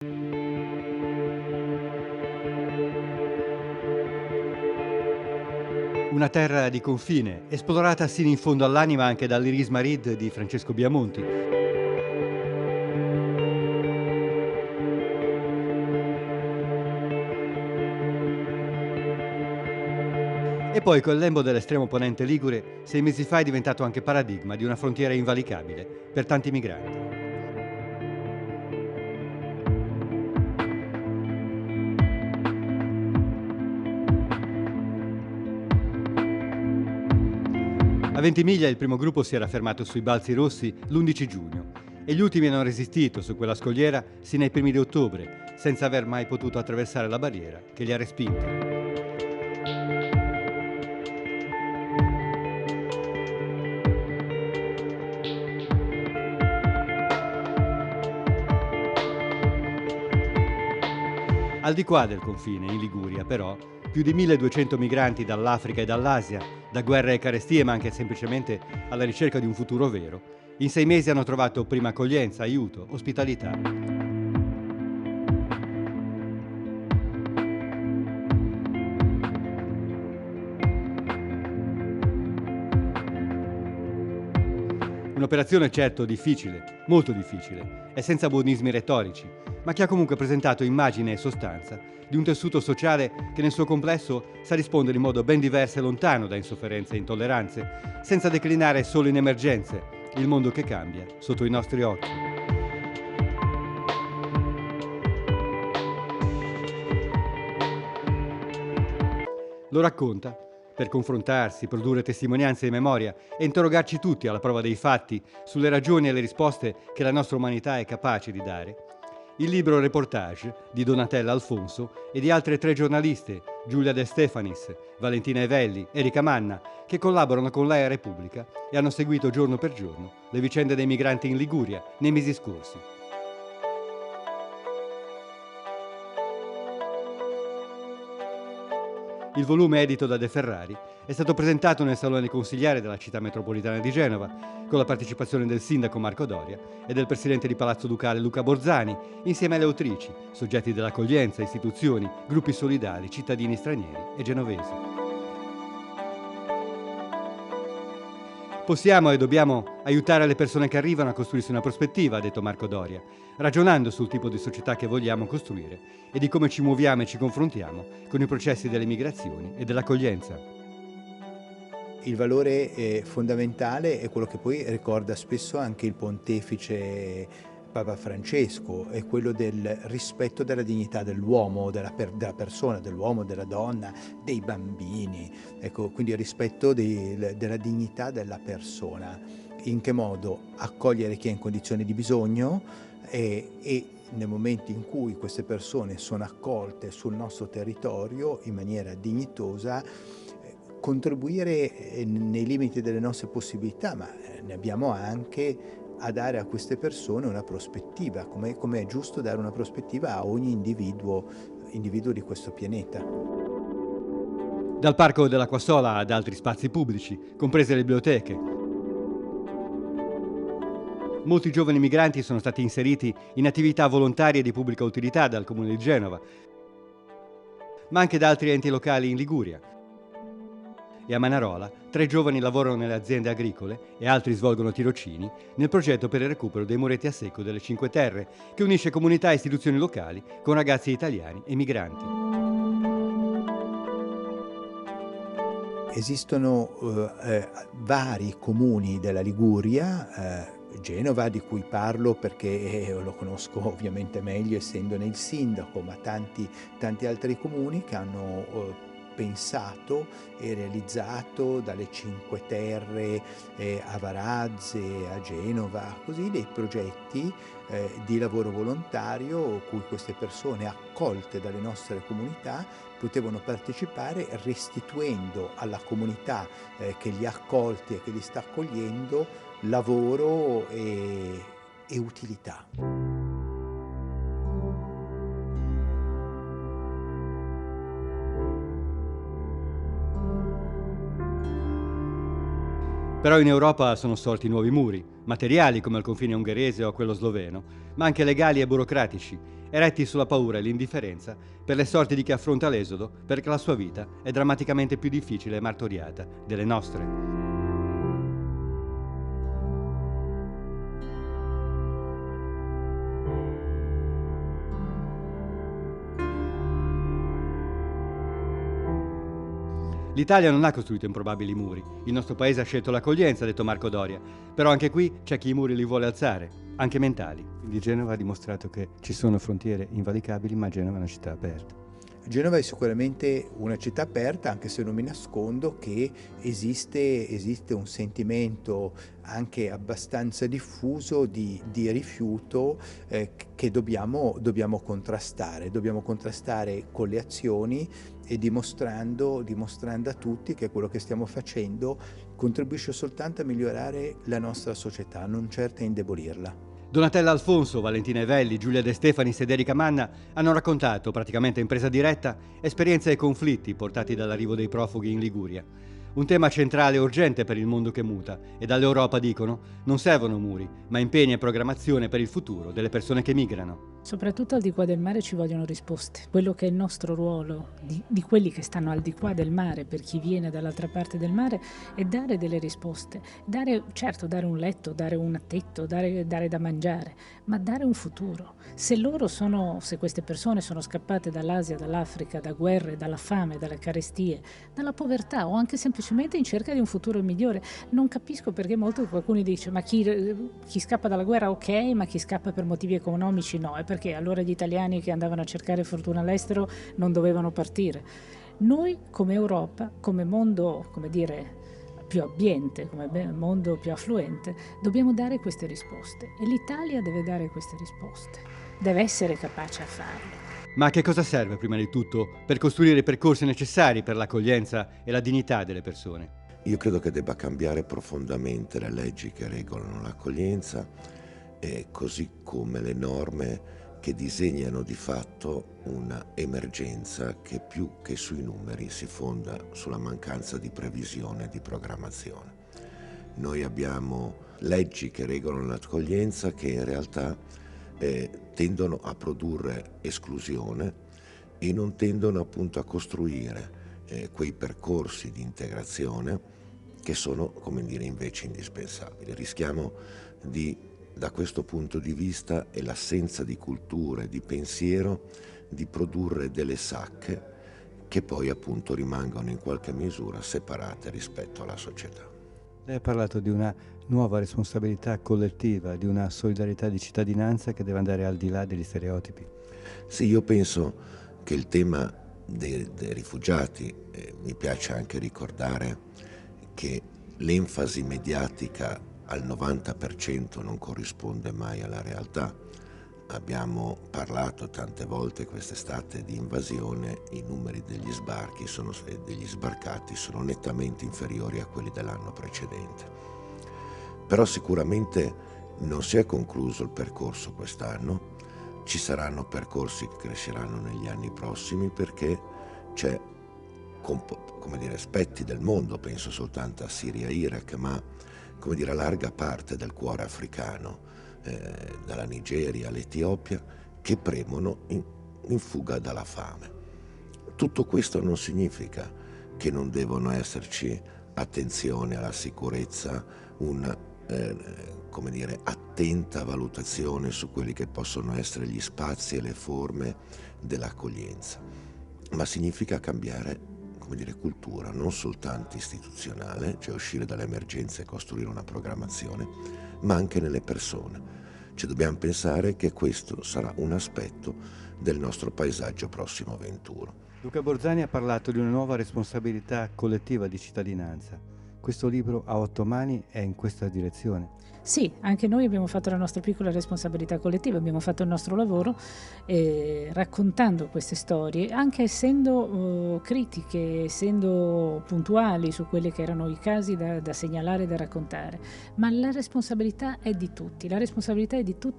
Una terra di confine, esplorata sino in fondo all'anima anche dall'Iris Marid di Francesco Biamonti. E poi quel lembo dell'estremo ponente ligure 6 mesi fa è diventato anche paradigma di una frontiera invalicabile per tanti migranti. A Ventimiglia il primo gruppo si era fermato sui Balzi Rossi l'11 giugno e gli ultimi hanno resistito su quella scogliera sino ai primi di ottobre, senza aver mai potuto attraversare la barriera che li ha respinti. Al di qua del confine, in Liguria, però, più di 1200 migranti dall'Africa e dall'Asia, da guerre e carestie, ma anche semplicemente alla ricerca di un futuro vero, in 6 mesi hanno trovato prima accoglienza, aiuto, ospitalità. Un'operazione certo difficile, molto difficile, e senza buonismi retorici, ma che ha comunque presentato immagine e sostanza di un tessuto sociale che nel suo complesso sa rispondere in modo ben diverso e lontano da insofferenze e intolleranze, senza declinare solo in emergenze, il mondo che cambia sotto i nostri occhi. Lo racconta per confrontarsi, produrre testimonianze di memoria e interrogarci tutti alla prova dei fatti sulle ragioni e le risposte che la nostra umanità è capace di dare. Il libro Reportage di Donatella Alfonso e di altre 3 giornaliste, Giulia De Stefanis, Valentina Evelli, Erika Manna, che collaborano con l'AIA Repubblica e hanno seguito giorno per giorno le vicende dei migranti in Liguria nei mesi scorsi. Il volume edito da De Ferrari è stato presentato nel Salone Consigliare della Città Metropolitana di Genova, con la partecipazione del sindaco Marco Doria e del presidente di Palazzo Ducale Luca Borzani, insieme alle autrici, soggetti dell'accoglienza, istituzioni, gruppi solidali, cittadini stranieri e genovesi. Possiamo e dobbiamo aiutare le persone che arrivano a costruirsi una prospettiva, ha detto Marco Doria, ragionando sul tipo di società che vogliamo costruire e di come ci muoviamo e ci confrontiamo con i processi delle migrazioni e dell'accoglienza. Il valore fondamentale è quello che poi ricorda spesso anche il pontefice Papa Francesco, è quello del rispetto della dignità dell'uomo, della persona, dell'uomo, della donna, dei bambini. Ecco, quindi il rispetto della dignità della persona. In che modo accogliere chi è in condizioni di bisogno e nel momento in cui queste persone sono accolte sul nostro territorio in maniera dignitosa, contribuire nei limiti delle nostre possibilità, ma ne abbiamo anche a dare a queste persone una prospettiva, come è giusto dare una prospettiva a ogni individuo di questo pianeta. Dal Parco dell'Acquasola ad altri spazi pubblici, comprese le biblioteche. Molti giovani migranti sono stati inseriti in attività volontarie di pubblica utilità dal Comune di Genova, ma anche da altri enti locali in Liguria. E a Manarola 3 giovani lavorano nelle aziende agricole e altri svolgono tirocini nel progetto per il recupero dei muretti a secco delle Cinque Terre, che unisce comunità e istituzioni locali con ragazzi italiani e migranti. Esistono vari comuni della Liguria, Genova di cui parlo perché lo conosco ovviamente meglio essendone il sindaco, ma tanti altri comuni che hanno pensato e realizzato dalle Cinque Terre a Varazze, a Genova, così dei progetti di lavoro volontario cui queste persone accolte dalle nostre comunità potevano partecipare restituendo alla comunità che li ha accolti e che li sta accogliendo lavoro e utilità. Però in Europa sono sorti nuovi muri, materiali come al confine ungherese o a quello sloveno, ma anche legali e burocratici, eretti sulla paura e l'indifferenza per le sorti di chi affronta l'esodo, perché la sua vita è drammaticamente più difficile e martoriata delle nostre. L'Italia non ha costruito improbabili muri. Il nostro paese ha scelto l'accoglienza, ha detto Marco Doria. Però anche qui c'è chi i muri li vuole alzare, anche mentali. Quindi Genova ha dimostrato che ci sono frontiere invalicabili, ma Genova è una città aperta. Genova è sicuramente una città aperta, anche se non mi nascondo che esiste un sentimento anche abbastanza diffuso di rifiuto che dobbiamo contrastare. Dobbiamo contrastare con le azioni e dimostrando a tutti che quello che stiamo facendo contribuisce soltanto a migliorare la nostra società, non certo a indebolirla. Donatella Alfonso, Valentina Evelli, Giulia De Stefanis ed Erika Manna hanno raccontato, praticamente in presa diretta, esperienze e conflitti portati dall'arrivo dei profughi in Liguria. Un tema centrale e urgente per il mondo che muta e dall'Europa dicono non servono muri, ma impegni e programmazione per il futuro delle persone che migrano. Soprattutto al di qua del mare ci vogliono risposte. Quello che è il nostro ruolo di quelli che stanno al di qua del mare, per chi viene dall'altra parte del mare, è dare delle risposte. Dare un letto, dare un tetto, dare da mangiare, ma dare un futuro. Se queste persone sono scappate dall'Asia, dall'Africa, da guerre, dalla fame, dalle carestie, dalla povertà o anche semplicemente in cerca di un futuro migliore, non capisco perché qualcuno dice ma chi scappa dalla guerra ok, ma chi scappa per motivi economici no. È perché allora gli italiani che andavano a cercare fortuna all'estero non dovevano partire. Noi come Europa, come mondo, più abbiente, come mondo più affluente, dobbiamo dare queste risposte e l'Italia deve dare queste risposte, deve essere capace a farle. Ma a che cosa serve prima di tutto per costruire i percorsi necessari per l'accoglienza e la dignità delle persone? Io credo che debba cambiare profondamente le leggi che regolano l'accoglienza, così come le norme che disegnano di fatto una emergenza che più che sui numeri si fonda sulla mancanza di previsione e di programmazione. Noi abbiamo leggi che regolano l'accoglienza che in realtà tendono a produrre esclusione e non tendono appunto a costruire quei percorsi di integrazione che sono, invece indispensabili. Rischiamo da questo punto di vista e l'assenza di cultura e di pensiero di produrre delle sacche che poi appunto rimangono in qualche misura separate rispetto alla società. Lei ha parlato di una nuova responsabilità collettiva, di una solidarietà di cittadinanza che deve andare al di là degli stereotipi. Sì, io penso che il tema dei rifugiati, mi piace anche ricordare che l'enfasi mediatica al 90% non corrisponde mai alla realtà. Abbiamo parlato tante volte quest'estate di invasione, i numeri degli sbarchi e degli sbarcati sono nettamente inferiori a quelli dell'anno precedente. Però sicuramente non si è concluso il percorso quest'anno, ci saranno percorsi che cresceranno negli anni prossimi perché c'è aspetti del mondo, penso soltanto a Siria e Iraq, ma larga parte del cuore africano, dalla Nigeria all'Etiopia, che premono in fuga dalla fame. Tutto questo non significa che non devono esserci attenzione alla sicurezza, una attenta valutazione su quelli che possono essere gli spazi e le forme dell'accoglienza, ma significa cambiare cultura, non soltanto istituzionale, cioè uscire dall'emergenza e costruire una programmazione, ma anche nelle persone. Dobbiamo pensare che questo sarà un aspetto del nostro paesaggio prossimo venturo. Luca Borzani ha parlato di una nuova responsabilità collettiva di cittadinanza. Questo libro a 8 mani è in questa direzione. Sì, anche noi abbiamo fatto la nostra piccola responsabilità collettiva, abbiamo fatto il nostro lavoro raccontando queste storie, anche essendo critiche, essendo puntuali su quelli che erano i casi da segnalare e da raccontare. Ma la responsabilità è di tutti,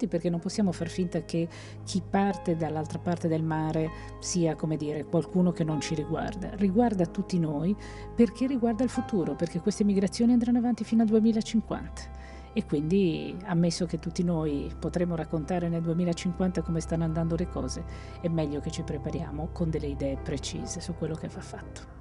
perché non possiamo far finta che chi parte dall'altra parte del mare sia, qualcuno che non ci riguarda tutti noi, perché riguarda il futuro, perché queste migrazioni andranno avanti fino al 2050. E quindi, ammesso che tutti noi potremo raccontare nel 2050 come stanno andando le cose, è meglio che ci prepariamo con delle idee precise su quello che va fatto.